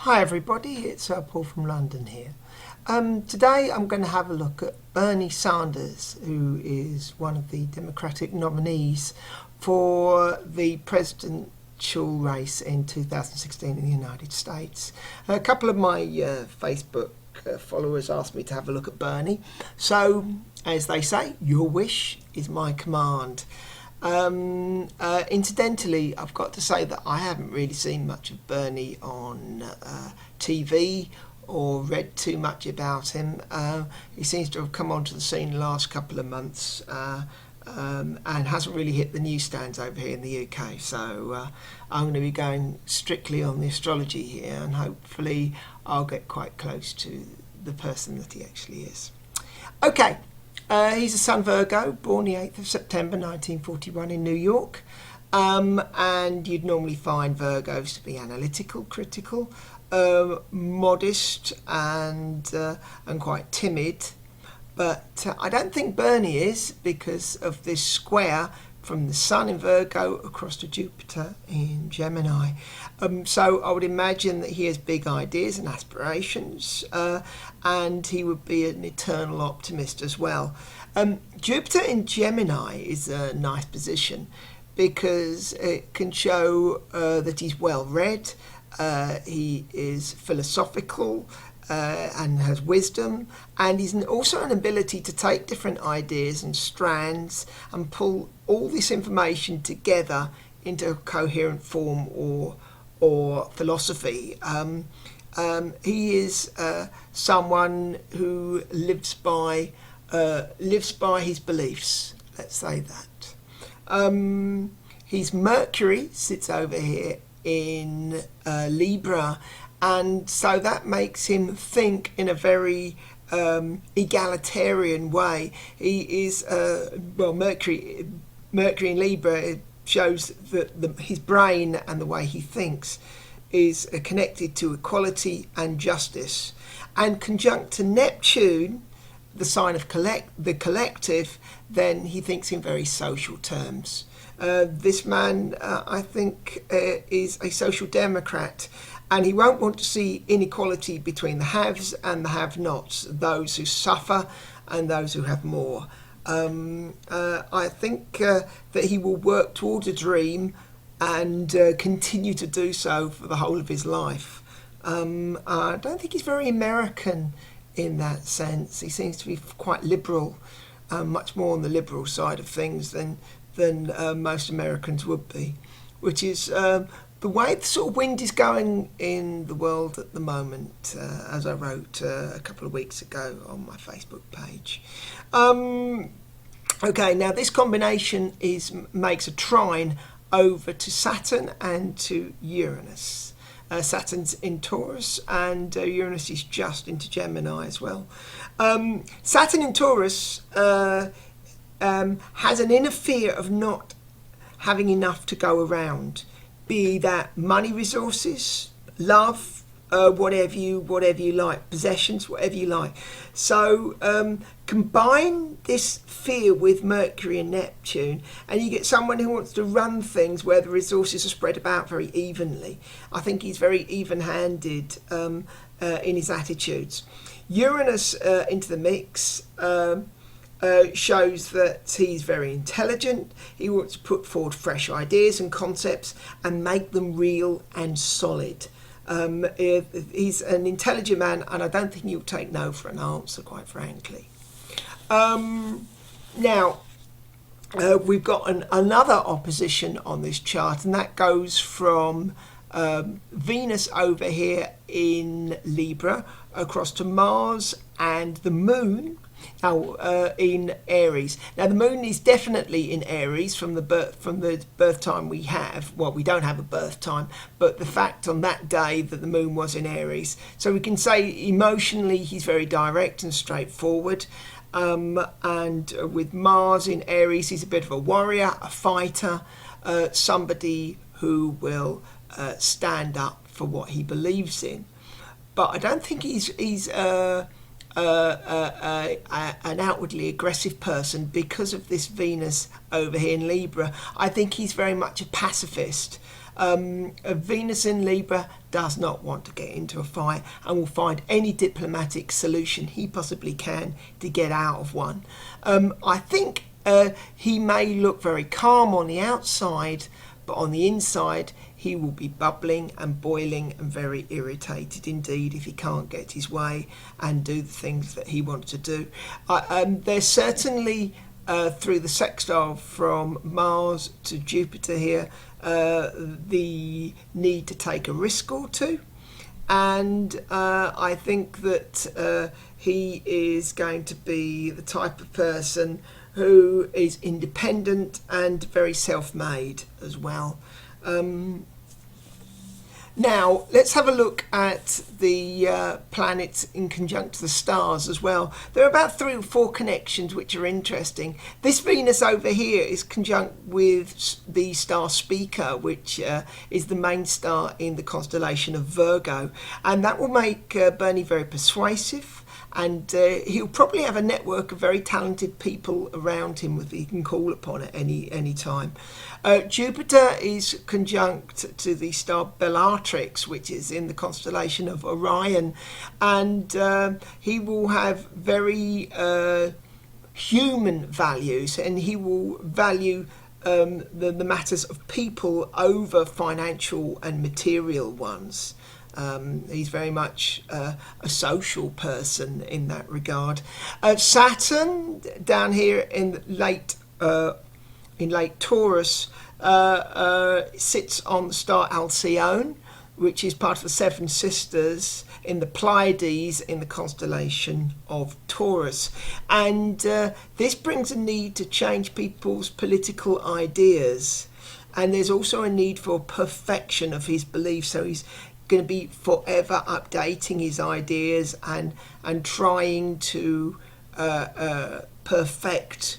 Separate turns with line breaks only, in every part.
Hi everybody, it's Paul from London here. Today I'm going to have a look at Bernie Sanders, who is one of the Democratic nominees for the presidential race in 2016 in the United States. A couple of my Facebook followers asked me to have a look at Bernie, so as they say, your wish is my command. Incidentally, I've got to say that I haven't really seen much of Bernie on TV or read too much about him. He seems to have come onto the scene the last couple of months and hasn't really hit the newsstands over here in the UK. So I'm going to be going strictly on the astrology here, and hopefully I'll get quite close to the person that he actually is. Okay. He's a Sun Virgo, born the 8th of September 1941 in New York, and you'd normally find Virgos to be analytical, critical, modest and quite timid, but I don't think Bernie is, because of this square from the Sun in Virgo across to Jupiter in Gemini. So I would imagine that he has big ideas and aspirations, and he would be an eternal optimist as well. Jupiter in Gemini is a nice position because it can show that he's well read, he is philosophical, and has wisdom, and he's also an ability to take different ideas and strands and pull all this information together into a coherent form or philosophy. He is someone who lives by his beliefs. Let's say that. His Mercury sits over here in Libra. And so that makes him think in a very egalitarian way. He is, Mercury in Libra shows that his brain and the way he thinks is connected to equality and justice. And conjunct to Neptune, the sign of the collective, then he thinks in very social terms. This man, I think, is a social democrat. And he won't want to see inequality between the haves and the have-nots, those who suffer and those who have more. I think that he will work towards a dream and continue to do so for the whole of his life. I don't think he's very American in that sense. He seems to be quite liberal, much more on the liberal side of things than most Americans would be, which is the way the sort of wind is going in the world at the moment, as I wrote a couple of weeks ago on my Facebook page. Okay, now this combination makes a trine over to Saturn and to Uranus. Saturn's in Taurus and Uranus is just into Gemini as well. Saturn in Taurus has an inner fear of not having enough to go around. Be that money resources, love, whatever you like, possessions, whatever you like. So combine this fear with Mercury and Neptune, and you get someone who wants to run things where the resources are spread about very evenly. I think he's very even-handed in his attitudes. Uranus into the mix shows that he's very intelligent. He wants to put forward fresh ideas and concepts and make them real and solid. He's an intelligent man, and I don't think he'll take no for an answer, quite frankly. Now, we've got another opposition on this chart, and that goes from Venus over here in Libra across to Mars and the Moon in Aries. Now the Moon is definitely in Aries from the birth time we have. Well, we don't have a birth time, but the fact on that day that the Moon was in Aries. So we can say emotionally he's very direct and straightforward. And with Mars in Aries, he's a bit of a warrior, a fighter, somebody who will stand up for what he believes in. But I don't think he's an outwardly aggressive person because of this Venus over here in Libra. I think he's very much a pacifist. Venus in Libra does not want to get into a fight and will find any diplomatic solution he possibly can to get out of one. I think he may look very calm on the outside, but on the inside he will be bubbling and boiling and very irritated indeed if he can't get his way and do the things that he wants to do. There's certainly through the sextile from Mars to Jupiter here the need to take a risk or two, and I think that he is going to be the type of person who is independent and very self-made as well. Now, let's have a look at the planets in conjunct the stars as well. There are about 3 or 4 connections which are interesting. This Venus over here is conjunct with the star Spica, which is the main star in the constellation of Virgo. And that will make Bernie very persuasive. And he'll probably have a network of very talented people around him that he can call upon at any time. Jupiter is conjunct to the star Bellatrix, which is in the constellation of Orion, and he will have very human values, and he will value the matters of people over financial and material ones. He's very much a social person in that regard. Saturn down here in late Taurus sits on the star Alcyone, which is part of the Seven Sisters in the Pleiades in the constellation of Taurus. And this brings a need to change people's political ideas. And there's also a need for perfection of his beliefs. So he's going to be forever updating his ideas and trying to perfect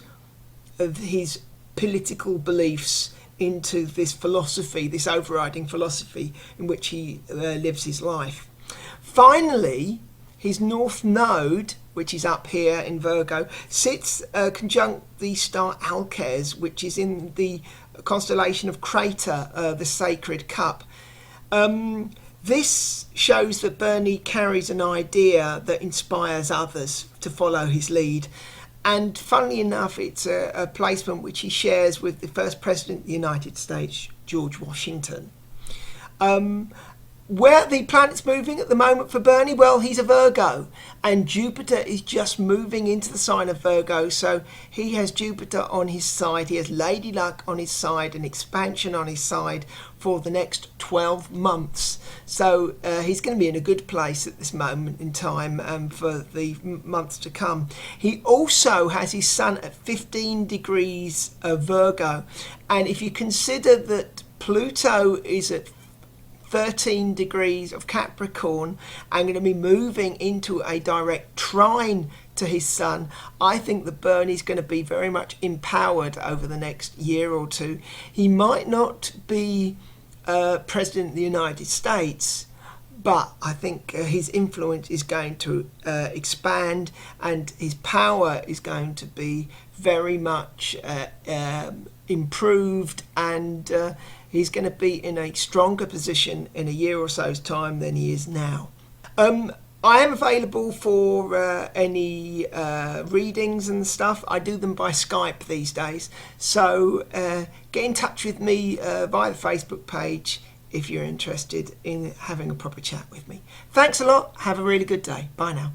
his political beliefs into this philosophy, this overriding philosophy in which he lives his life. Finally, his north node, which is up here in Virgo, sits conjunct the star Alces, which is in the constellation of Crater, the sacred cup. This shows that Bernie carries an idea that inspires others to follow his lead. And funnily enough, it's a placement which he shares with the first president of the United States, George Washington. Where the planet's moving at the moment for Bernie? Well, he's a Virgo, and Jupiter is just moving into the sign of Virgo, so he has Jupiter on his side, he has Lady Luck on his side, and expansion on his side for the next 12 months. So he's going to be in a good place at this moment in time for the months to come. He also has his sun at 15 degrees of Virgo, and if you consider that Pluto is at 13 degrees of Capricorn and going to be moving into a direct trine to his sun, I think that Bernie's going to be very much empowered over the next year or two. He might not be President of the United States, but I think his influence is going to expand, and his power is going to be very much improved, and he's going to be in a stronger position in a year or so's time than he is now. I am available for any readings and stuff. I do them by Skype these days. So get in touch with me via the Facebook page if you're interested in having a proper chat with me. Thanks a lot. Have a really good day. Bye now.